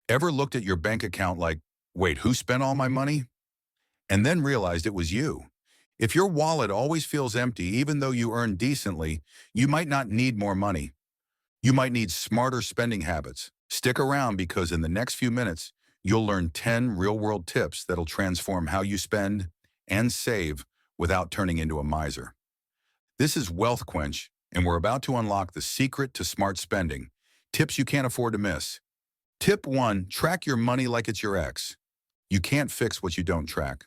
Ever looked at your bank account like, wait, who spent all my money? And then realized it was you. If your wallet always feels empty, even though you earn decently, you might not need more money. You might need smarter spending habits. Stick around because in the next few minutes, you'll learn 10 real-world tips that'll transform how you spend and save without turning into a miser. This is Wealth Quench, and we're about to unlock the secret to smart spending. Tips you can't afford to miss. Tip 1, track your money like it's your ex. You can't fix what you don't track.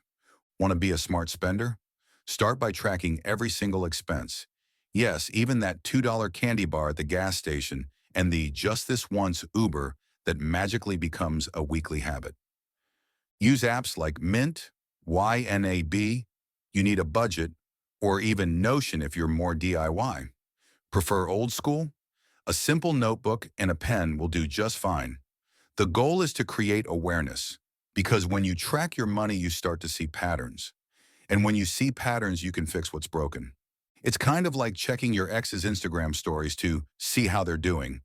Want to be a smart spender? Start by tracking every single expense. Yes, even that $2 candy bar at the gas station and the just this once Uber that magically becomes a weekly habit. Use apps like Mint, YNAB, You Need a Budget, or even Notion if you're more DIY. Prefer old school? A simple notebook and a pen will do just fine. The goal is to create awareness, because when you track your money, you start to see patterns. And when you see patterns, you can fix what's broken. It's kind of like checking your ex's Instagram stories to see how they're doing,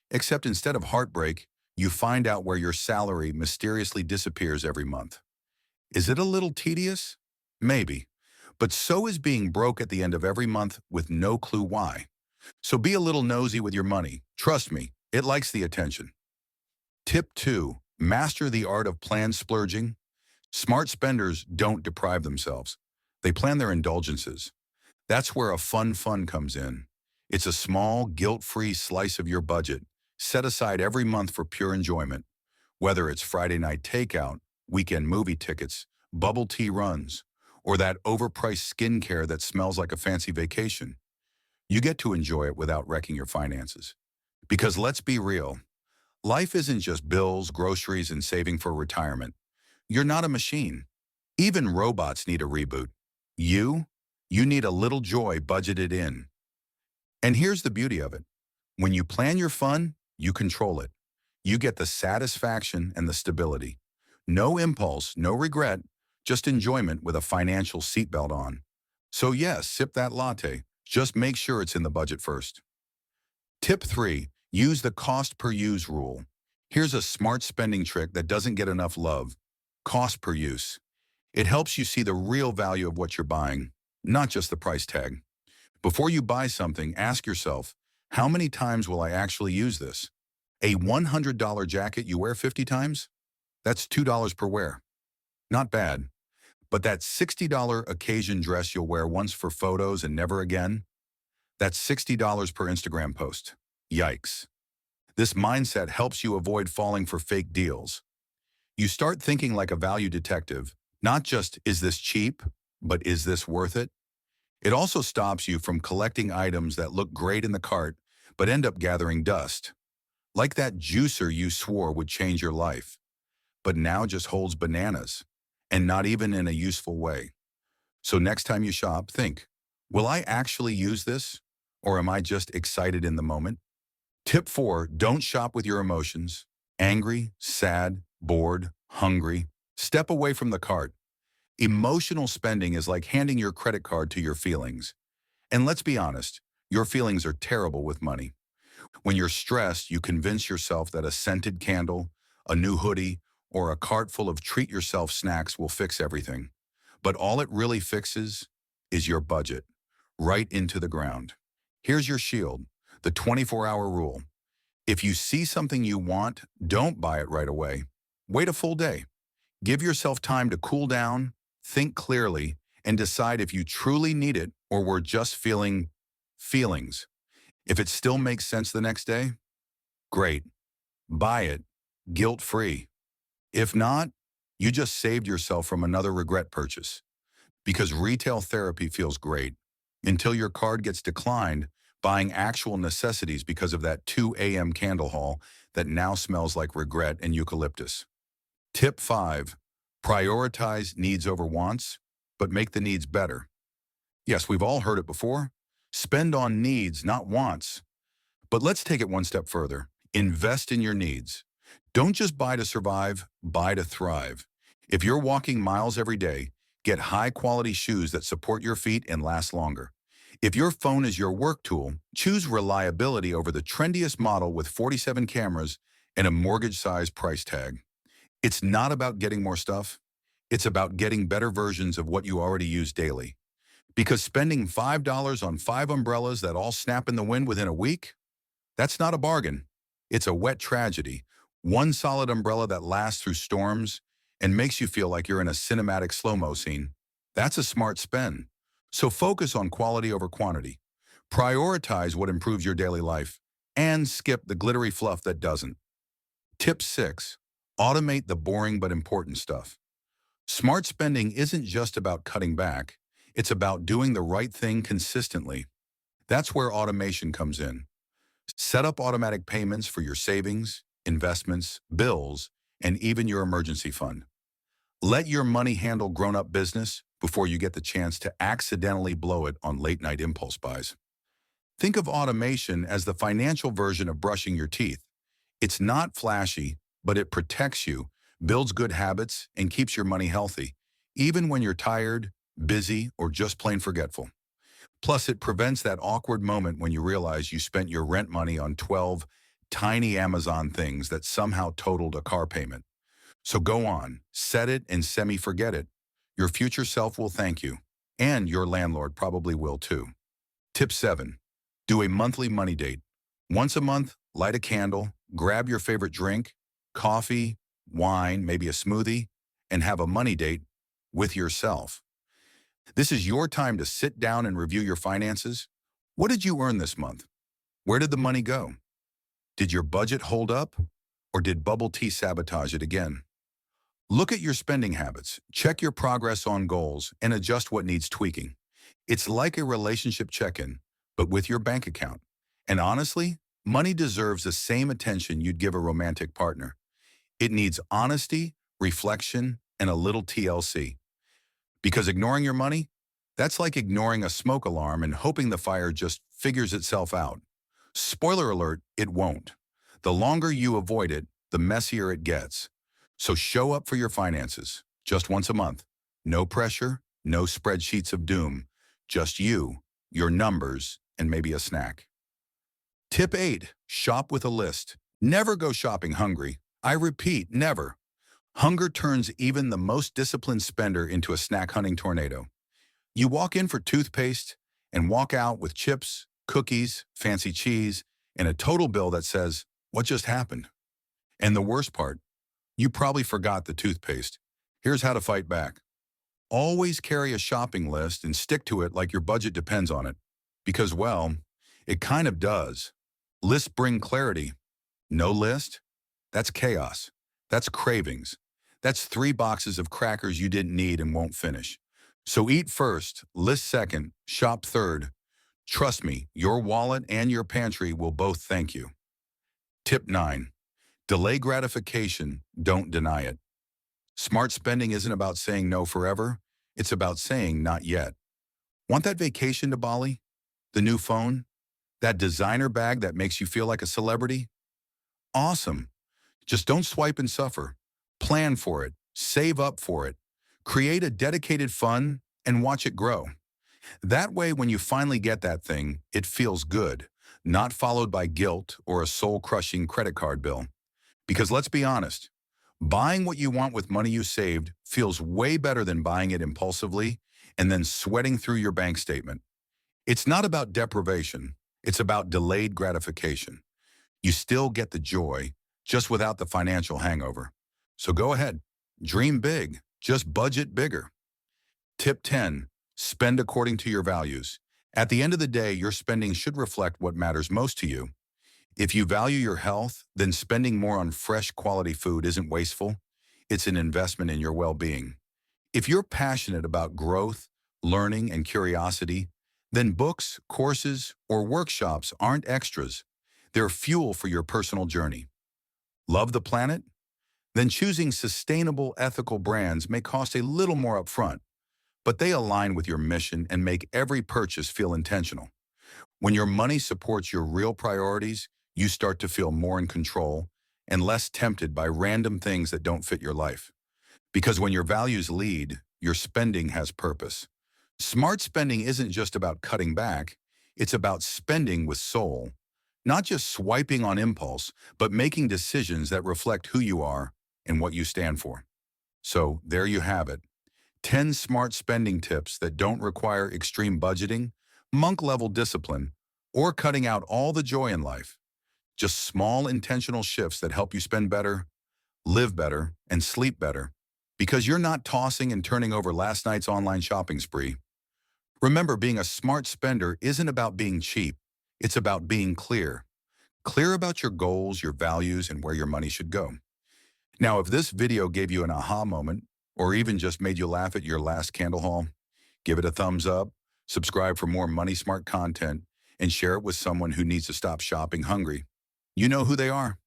except instead of heartbreak, you find out where your salary mysteriously disappears every month. Is it a little tedious? Maybe. But so is being broke at the end of every month with no clue why. So be a little nosy with your money. Trust me, it likes the attention. Tip 2, master the art of planned splurging. Smart spenders don't deprive themselves. They plan their indulgences. That's where a fun comes in. It's a small, guilt-free slice of your budget, set aside every month for pure enjoyment. Whether it's Friday night takeout, weekend movie tickets, bubble tea runs, or that overpriced skincare that smells like a fancy vacation. You get to enjoy it without wrecking your finances. Because let's be real, life isn't just bills, groceries, and saving for retirement. You're not a machine. Even robots need a reboot. You? You need a little joy budgeted in. And here's the beauty of it. When you plan your fun, you control it. You get the satisfaction and the stability. No impulse, no regret, just enjoyment with a financial seatbelt on. So yes, sip that latte. Just make sure it's in the budget first. Tip 3, use the cost per use rule. Here's a smart spending trick that doesn't get enough love. Cost per use. It helps you see the real value of what you're buying, not just the price tag. Before you buy something, ask yourself, how many times will I actually use this? A $100 jacket you wear 50 times? That's $2 per wear. Not bad. But that $60 occasion dress you'll wear once for photos and never again? That's $60 per Instagram post. Yikes. This mindset helps you avoid falling for fake deals. You start thinking like a value detective, not just, is this cheap, but is this worth it? It also stops you from collecting items that look great in the cart, but end up gathering dust. Like that juicer you swore would change your life, but now just holds bananas, and not even in a useful way. So next time you shop, think, will I actually use this? Or am I just excited in the moment? Tip 4, don't shop with your emotions. Angry, sad, bored, hungry. Step away from the cart. Emotional spending is like handing your credit card to your feelings. And let's be honest, your feelings are terrible with money. When you're stressed, you convince yourself that a scented candle, a new hoodie, or a cart full of treat-yourself snacks will fix everything. But all it really fixes is your budget, right into the ground. Here's your shield, the 24-hour rule. If you see something you want, don't buy it right away. Wait a full day. Give yourself time to cool down, think clearly, and decide if you truly need it or were just feeling feelings. If it still makes sense the next day, great. Buy it, guilt-free. If not, you just saved yourself from another regret purchase. Because retail therapy feels great until your card gets declined buying actual necessities because of that 2 a.m. candle haul that now smells like regret and eucalyptus. Tip 5, prioritize needs over wants, but make the needs better. Yes, we've all heard it before. Spend on needs, not wants. But let's take it one step further. Invest in your needs. Don't just buy to survive, buy to thrive. If you're walking miles every day, get high-quality shoes that support your feet and last longer. If your phone is your work tool, choose reliability over the trendiest model with 47 cameras and a mortgage-sized price tag. It's not about getting more stuff. It's about getting better versions of what you already use daily. Because spending $5 on 5 umbrellas that all snap in the wind within a week, that's not a bargain. It's a wet tragedy. One solid umbrella that lasts through storms and makes you feel like you're in a cinematic slow-mo scene. That's a smart spend. So focus on quality over quantity. Prioritize what improves your daily life and skip the glittery fluff that doesn't. Tip 6. Automate the boring but important stuff. Smart spending isn't just about cutting back. It's about doing the right thing consistently. That's where automation comes in. Set up automatic payments for your savings, investments, bills, and even your emergency fund. Let your money handle grown-up business before you get the chance to accidentally blow it on late-night impulse buys. Think of automation as the financial version of brushing your teeth. It's not flashy, but it protects you, builds good habits, and keeps your money healthy, even when you're tired, busy, or just plain forgetful. Plus, it prevents that awkward moment when you realize you spent your rent money on 12 tiny Amazon things that somehow totaled a car payment. So go on, set it and semi-forget it. Your future self will thank you, and your landlord probably will too. Tip 7. Do a monthly money date. Once a month, light a candle, grab your favorite drink, coffee, wine, maybe a smoothie, and have a money date with yourself. This is your time to sit down and review your finances. What did you earn this month? Where did the money go? Did your budget hold up? Or did bubble tea sabotage it again? Look at your spending habits, check your progress on goals, and adjust what needs tweaking. It's like a relationship check-in, but with your bank account. And honestly, money deserves the same attention you'd give a romantic partner. It needs honesty, reflection, and a little TLC. Because ignoring your money, that's like ignoring a smoke alarm and hoping the fire just figures itself out. Spoiler alert, it won't. The longer you avoid it, the messier it gets. So show up for your finances, just once a month. No pressure, no spreadsheets of doom. Just you, your numbers, and maybe a snack. Tip 8. Shop with a list. Never go shopping hungry. I repeat, never. Hunger turns even the most disciplined spender into a snack-hunting tornado. You walk in for toothpaste and walk out with chips, cookies, fancy cheese, and a total bill that says, "What just happened?" And the worst part, you probably forgot the toothpaste. Here's how to fight back. Always carry a shopping list and stick to it like your budget depends on it. Because, well, it kind of does. Lists bring clarity. No list? That's chaos. That's cravings. That's 3 boxes of crackers you didn't need and won't finish. So eat first, list second, shop third. Trust me, your wallet and your pantry will both thank you. Tip 9. Delay gratification, don't deny it. Smart spending isn't about saying no forever. It's about saying not yet. Want that vacation to Bali? The new phone? That designer bag that makes you feel like a celebrity? Awesome. Just don't swipe and suffer. Plan for it. Save up for it. Create a dedicated fund and watch it grow. That way, when you finally get that thing, it feels good, not followed by guilt or a soul-crushing credit card bill. Because let's be honest, buying what you want with money you saved feels way better than buying it impulsively and then sweating through your bank statement. It's not about deprivation. It's about delayed gratification. You still get the joy, just without the financial hangover. So go ahead, dream big, just budget bigger. Tip 10, spend according to your values. At the end of the day, your spending should reflect what matters most to you. If you value your health, then spending more on fresh quality food isn't wasteful. It's an investment in your well-being. If you're passionate about growth, learning, and curiosity, then books, courses, or workshops aren't extras. They're fuel for your personal journey. Love the planet? Then choosing sustainable, ethical brands may cost a little more upfront, but they align with your mission and make every purchase feel intentional. When your money supports your real priorities, you start to feel more in control and less tempted by random things that don't fit your life. Because when your values lead, your spending has purpose. Smart spending isn't just about cutting back, it's about spending with soul. Not just swiping on impulse, but making decisions that reflect who you are and what you stand for. So there you have it. 10 smart spending tips that don't require extreme budgeting, monk-level discipline, or cutting out all the joy in life. Just small intentional shifts that help you spend better, live better, and sleep better. Because you're not tossing and turning over last night's online shopping spree. Remember, being a smart spender isn't about being cheap. It's about being clear. Clear about your goals, your values, and where your money should go. Now, if this video gave you an aha moment, or even just made you laugh at your last candle haul, give it a thumbs up, subscribe for more money smart content, and share it with someone who needs to stop shopping hungry. You know who they are.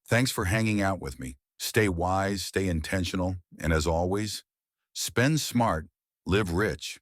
Thanks for hanging out with me. Stay wise, stay intentional, and as always, spend smart, live rich.